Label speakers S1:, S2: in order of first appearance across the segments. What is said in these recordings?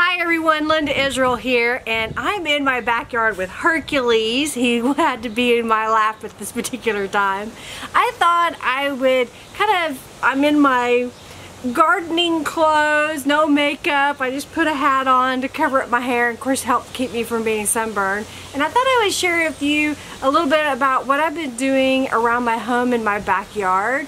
S1: Hi everyone, Linda Israel here, and I'm in my backyard with Hercules. He had to be in my lap at this particular time. I thought I would I'm in my gardening clothes, no makeup. I just put a hat on to cover up my hair and of course help keep me from being sunburned. And I thought I would share with you a little bit about what I've been doing around my home in my backyard.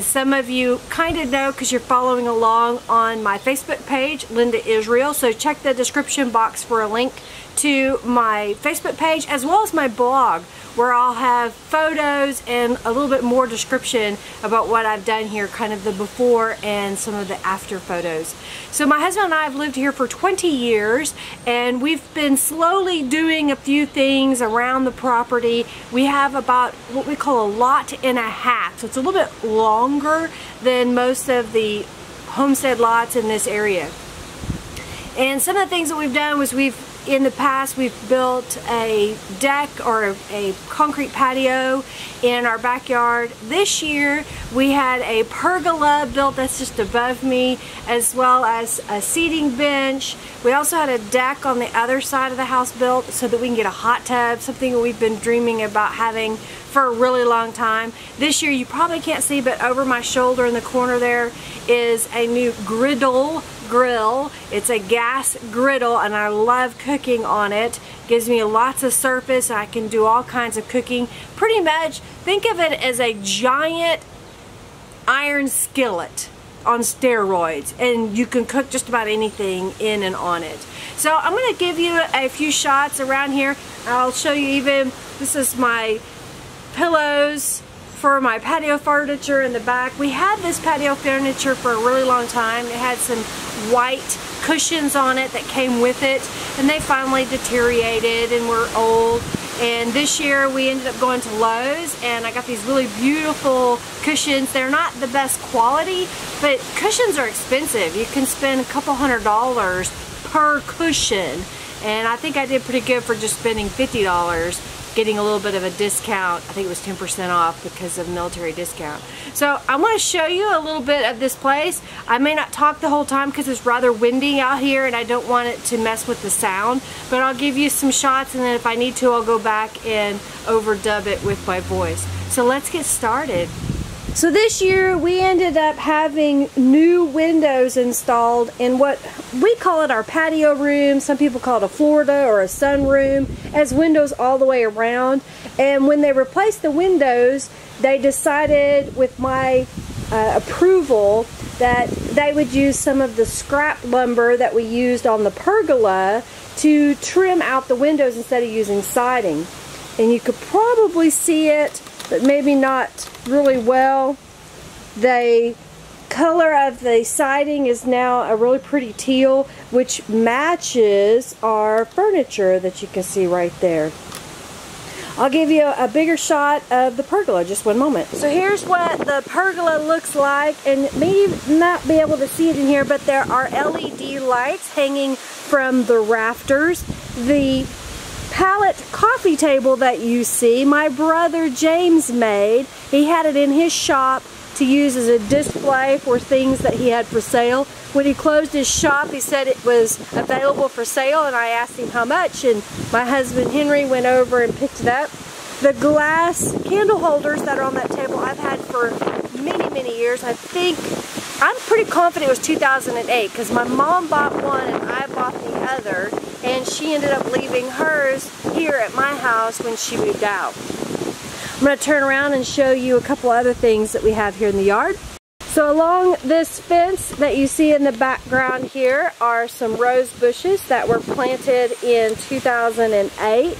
S1: Some of you kind of know because you're following along on my Facebook page, Linda Israel. So check the description box for a link to my Facebook page as well as my blog, where I'll have photos and a little bit more description about what I've done here, kind of the before and some of the after photos. So my husband and I have lived here for 20 years and we've been slowly doing a few things around the property. We have about what we call a lot and a half, so it's a little bit longer than most of the homestead lots in this area. And some of the things that we've done was in the past, we've built a deck or a concrete patio in our backyard. This year, we had a pergola built that's just above me, as well as a seating bench. We also had a deck on the other side of the house built so that we can get a hot tub, something that we've been dreaming about having for a really long time. This year, you probably can't see, but over my shoulder in the corner there is a new Griddle Grill. It's a gas griddle and I love cooking on it. Gives me lots of surface. I can do all kinds of cooking. Pretty much think of it as a giant iron skillet on steroids, and you can cook just about anything in and on it. So I'm going to give you a few shots around here. I'll show you even, this is my pillows for my patio furniture in the back. We had this patio furniture for a really long time. It had some white cushions on it that came with it, and they finally deteriorated and were old. And this year we ended up going to Lowe's and I got these really beautiful cushions. They're not the best quality, but cushions are expensive. You can spend a couple $100 per cushion, and I think I did pretty good for just spending $50. Getting a little bit of a discount. I think it was 10% off because of military discount. So I want to show you a little bit of this place. I may not talk the whole time because it's rather windy out here and I don't want it to mess with the sound, but I'll give you some shots, and then if I need to I'll go back and overdub it with my voice. So let's get started. So this year we ended up having new windows installed in what we call it our patio room. Some people call it a Florida or a sunroom. It has windows all the way around. And when they replaced the windows, they decided with my approval that they would use some of the scrap lumber that we used on the pergola to trim out the windows instead of using siding. And you could probably see it, but maybe not really well. The color of the siding is now a really pretty teal, which matches our furniture that you can see right there. I'll give you a bigger shot of the pergola, just one moment. So here's what the pergola looks like, and may not be able to see it in here, but there are LED lights hanging from the rafters. The Pallet coffee table that you see, my brother James made. He had it in his shop to use as a display for things that he had for sale. When he closed his shop, he said it was available for sale, and I asked him how much, and my husband Henry went over and picked it up. The glass candle holders that are on that table I've had for many years. I'm pretty confident it was 2008 because my mom bought one and I bought the other, and she ended up leaving hers here at my house when she moved out. I'm going to turn around and show you a couple other things that we have here in the yard. So along this fence that you see in the background here are some rose bushes that were planted in 2008.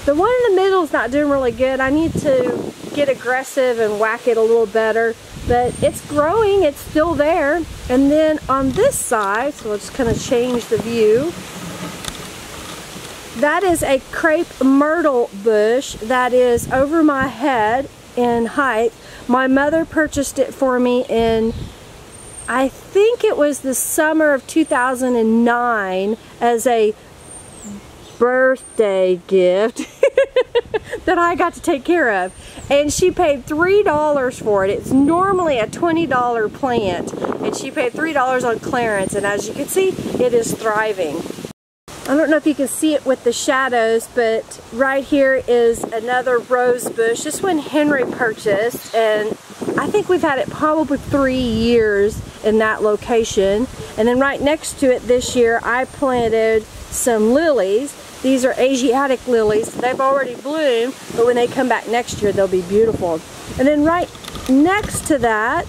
S1: The one in the middle is not doing really good. I need to get aggressive and whack it a little better, but it's growing, it's still there. And then on this side, so we'll just kind of change the view, that is a Crape myrtle bush that is over my head in height. My mother purchased it for me in, I think it was the summer of 2009 as a birthday gift. that I got to take care of. And she paid $3 for it. It's normally a $20 plant, and she paid $3 on clearance, and as you can see, it is thriving. I don't know if you can see it with the shadows, but right here is another rose bush. This one Henry purchased, and I think we've had it probably 3 years in that location. And then right next to it this year, I planted some lilies. These are Asiatic lilies. They've already bloomed, but when they come back next year, they'll be beautiful. And then right next to that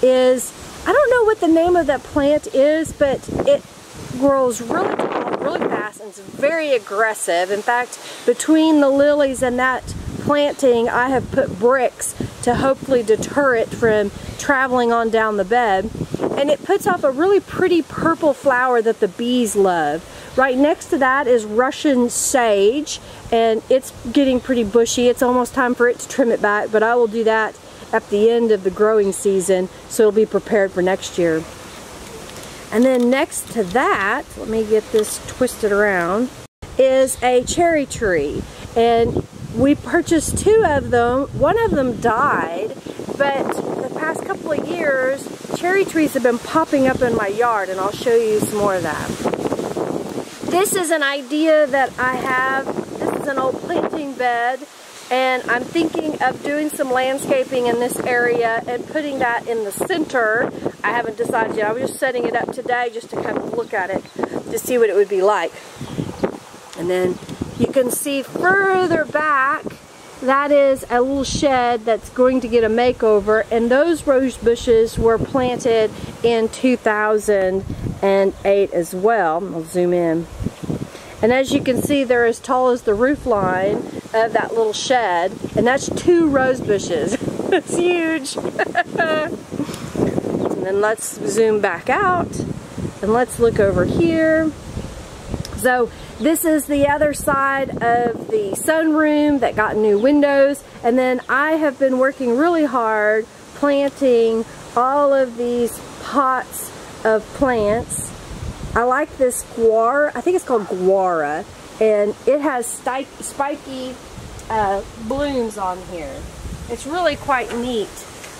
S1: is, I don't know what the name of that plant is, but it grows really tall, really fast, and it's very aggressive. In fact, between the lilies and that planting, I have put bricks to hopefully deter it from traveling on down the bed. And it puts off a really pretty purple flower that the bees love. Right next to that is Russian sage, and it's getting pretty bushy. It's almost time for it to trim it back, but I will do that at the end of the growing season, so it'll be prepared for next year. And then next to that, let me get this twisted around, is a cherry tree. And we purchased 2 of them. One of them died, but the past couple of years, cherry trees have been popping up in my yard, and I'll show you some more of that. This is an idea that I have. This is an old planting bed, and I'm thinking of doing some landscaping in this area and putting that in the center. I haven't decided yet. I was just setting it up today just to kind of look at it to see what it would be like. And then you can see further back, that is a little shed that's going to get a makeover, and those rose bushes were planted in 2008 as well. I'll zoom in. And as you can see, they're as tall as the roof line of that little shed, and that's 2 rose bushes. It's huge. And then let's zoom back out, and let's look over here. So this is the other side of the sunroom that got new windows, and then I have been working really hard planting all of these pots of plants. I like this guar, I think it's called guara, and it has spiky blooms on here. It's really quite neat,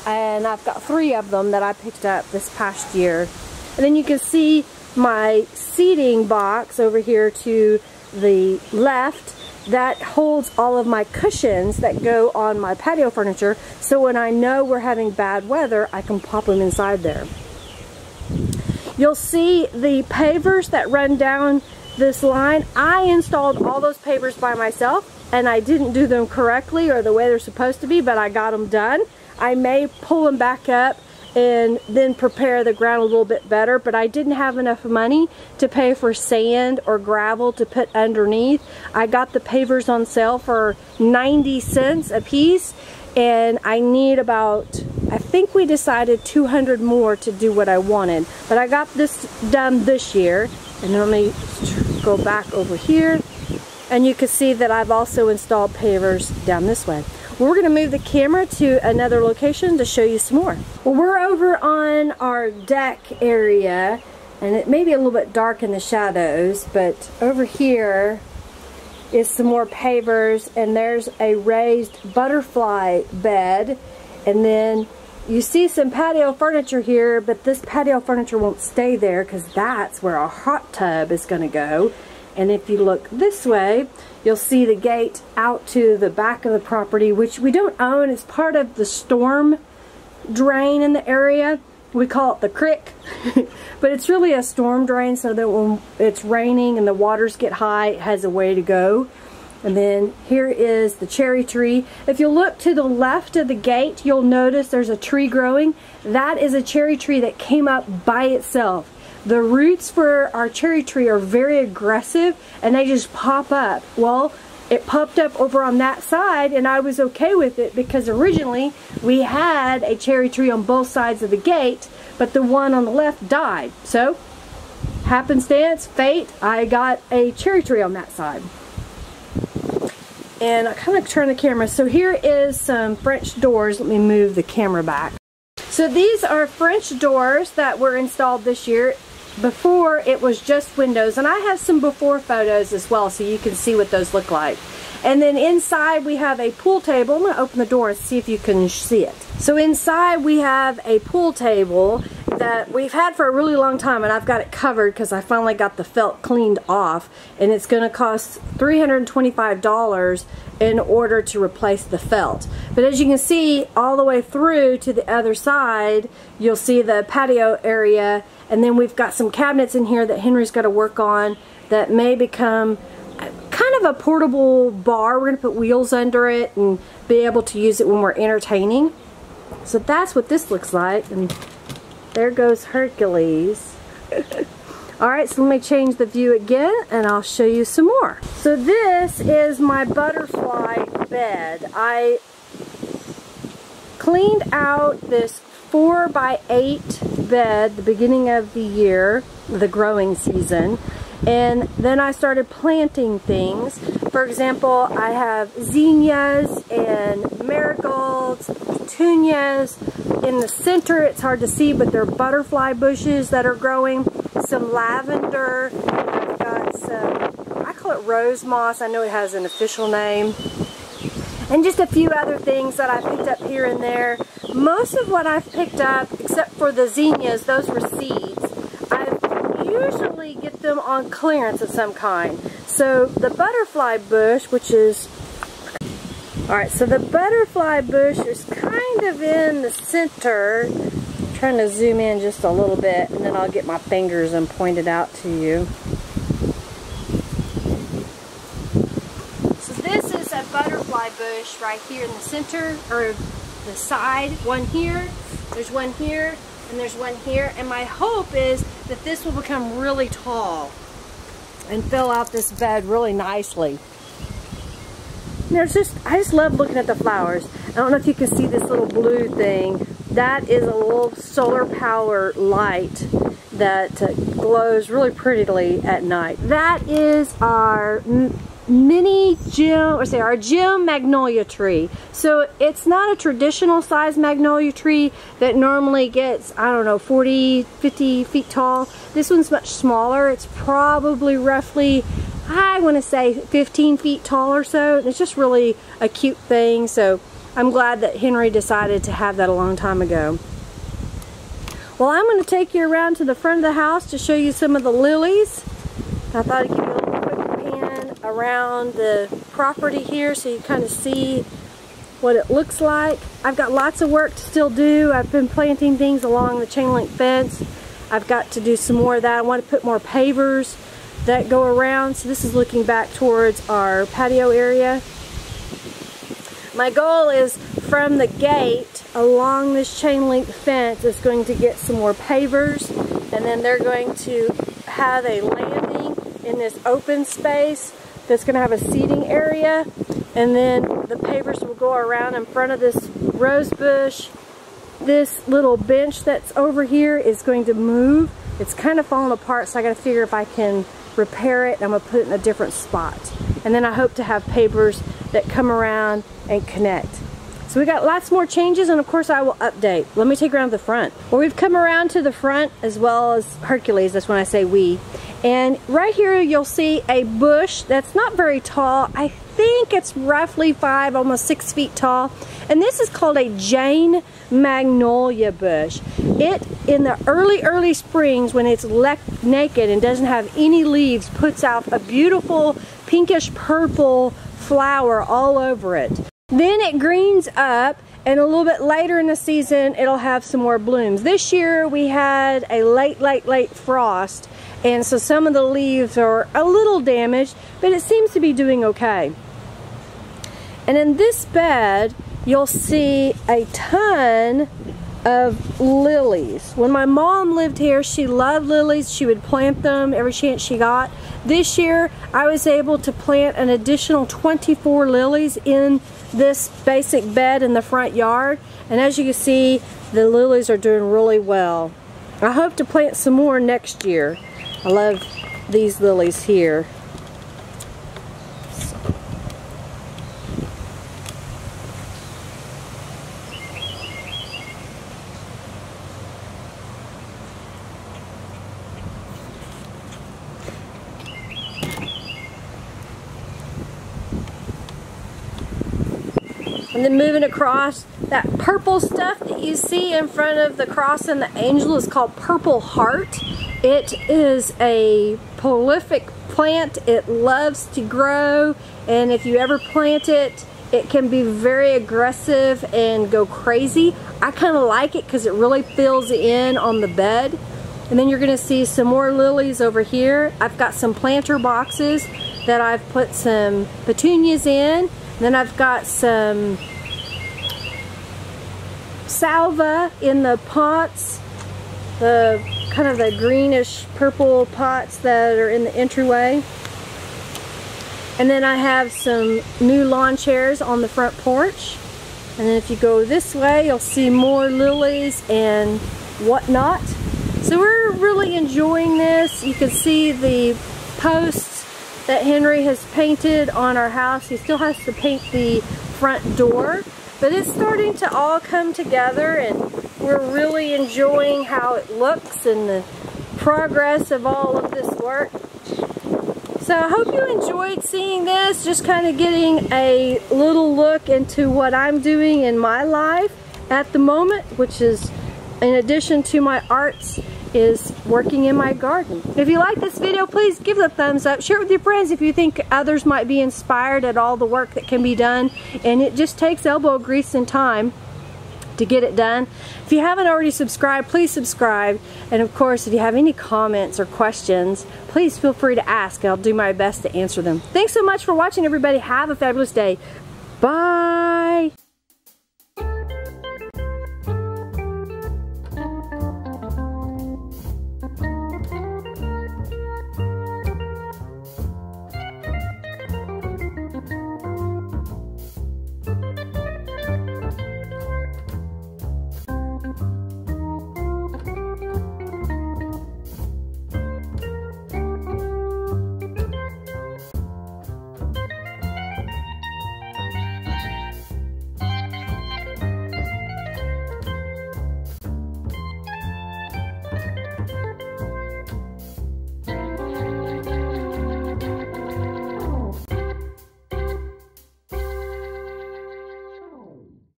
S1: and I've got 3 of them that I picked up this past year. And then you can see my seating box over here to the left that holds all of my cushions that go on my patio furniture, so when I know we're having bad weather, I can pop them inside there. You'll see the pavers that run down this line. I installed all those pavers by myself, and I didn't do them correctly or the way they're supposed to be, but I got them done. I may pull them back up and then prepare the ground a little bit better, but I didn't have enough money to pay for sand or gravel to put underneath. I got the pavers on sale for 90 cents a piece, and I need about, I think we decided 200 more to do what I wanted. But I got this done this year, and let me go back over here, and you can see that I've also installed pavers down this way. We're going to move the camera to another location to show you some more. Well, we're over on our deck area, and it may be a little bit dark in the shadows, but over here is some more pavers, and there's a raised butterfly bed, and then you see some patio furniture here, but this patio furniture won't stay there because that's where our hot tub is going to go. And if you look this way, you'll see the gate out to the back of the property, which we don't own. It's part of the storm drain in the area. We call it the creek, but it's really a storm drain, so that when it's raining and the waters get high, it has a way to go. And then here is the cherry tree. If you look to the left of the gate, you'll notice there's a tree growing. That is a cherry tree that came up by itself. The roots for our cherry tree are very aggressive, and they just pop up. Well, it popped up over on that side, and I was okay with it because originally we had a cherry tree on both sides of the gate, but the one on the left died. So, happenstance, fate, I got a cherry tree on that side. And I kind of turn the camera. So here is some French doors. Let me move the camera back. So these are French doors that were installed this year. Before, it was just windows, and I have some before photos as well, so you can see what those look like. And then inside we have a pool table. I'm going to open the door and see if you can see it. So inside we have a pool table that we've had for a really long time, and I've got it covered because I finally got the felt cleaned off, and it's going to cost $325 in order to replace the felt. But as you can see, all the way through to the other side, you'll see the patio area, and then we've got some cabinets in here that Henry's got to work on that may become kind of a portable bar. We're going to put wheels under it and be able to use it when we're entertaining. So that's what this looks like, and there goes Hercules. Alright, so let me change the view again and I'll show you some more. So this is my butterfly bed. I cleaned out this 4x8 bed the beginning of the year, the growing season, and then I started planting things. For example, I have zinnias and marigolds, petunias. In the center, it's hard to see, but they're butterfly bushes that are growing. Some lavender. I've got some, I call it rose moss. I know it has an official name. And just a few other things that I picked up here and there. Most of what I've picked up, except for the zinnias, those were seeds. I usually get them on clearance of some kind. So the butterfly bush, which is, alright, so the butterfly bush is kind of in the center. I'm trying to zoom in just a little bit, and then I'll get my fingers and point it out to you. So this is a butterfly bush right here in the center, or the side. One here, there's one here, and there's one here. And my hope is that this will become really tall and fill out this bed really nicely. There's just, I just love looking at the flowers. I don't know if you can see this little blue thing. That is a little solar power light that glows really prettily at night. That is our mini gem, or say our gem magnolia tree. So it's not a traditional size magnolia tree that normally gets, I don't know, 40, 50 feet tall. This one's much smaller. It's probably roughly, I want to say 15 feet tall or so. It's just really a cute thing. So I'm glad that Henry decided to have that a long time ago. Well, I'm going to take you around to the front of the house to show you some of the lilies. I thought I'd give you a little quick pan around the property here so you kind of see what it looks like. I've got lots of work to still do. I've been planting things along the chain link fence. I've got to do some more of that. I want to put more pavers that go around. So this is looking back towards our patio area. My goal is from the gate along this chain link fence is going to get some more pavers, and then they're going to have a landing in this open space that's going to have a seating area, and then the pavers will go around in front of this rose bush. This little bench that's over here is going to move. It's kind of falling apart, so I got to figure if I can repair it. I'm going to put it in a different spot. And then I hope to have pavers that come around and connect. So we got lots more changes, and of course I will update. Let me take you around the front. Well, we've come around to the front as well as Hercules. That's when I say we. And right here you'll see a bush that's not very tall. I think it's roughly 5, almost 6 feet tall. And this is called a Jane magnolia bush. It, in the early springs, when it's naked and doesn't have any leaves, puts out a beautiful pinkish purple flower all over it. Then it greens up, and a little bit later in the season it'll have some more blooms. This year we had a late frost, and so some of the leaves are a little damaged, but it seems to be doing okay. And in this bed you'll see a ton of lilies. When my mom lived here, she loved lilies. She would plant them every chance she got. This year I was able to plant an additional 24 lilies in this basic bed in the front yard, and as you can see, the lilies are doing really well. I hope to plant some more next year. I love these lilies here. And then moving across, that purple stuff that you see in front of the cross and the angel is called purple heart. It is a prolific plant. It loves to grow, and if you ever plant it, it can be very aggressive and go crazy. I kind of like it because it really fills in on the bed. And then you're going to see some more lilies over here. I've got some planter boxes that I've put some petunias in. Then I've got some salvia in the pots, the kind of the greenish purple pots that are in the entryway. And then I have some new lawn chairs on the front porch. And then if you go this way, you'll see more lilies and whatnot. So we're really enjoying this. You can see the posts that Henry has painted on our house. He still has to paint the front door, but it's starting to all come together, and we're really enjoying how it looks and the progress of all of this work. So I hope you enjoyed seeing this, just kind of getting a little look into what I'm doing in my life at the moment, which is, in addition to my arts, is working in my garden. If you like this video, please give it a thumbs up. Share it with your friends if you think others might be inspired at all the work that can be done. And it just takes elbow grease and time to get it done. If you haven't already subscribed, please subscribe. And of course, if you have any comments or questions, please feel free to ask. I'll do my best to answer them. Thanks so much for watching, everybody. Have a fabulous day. Bye.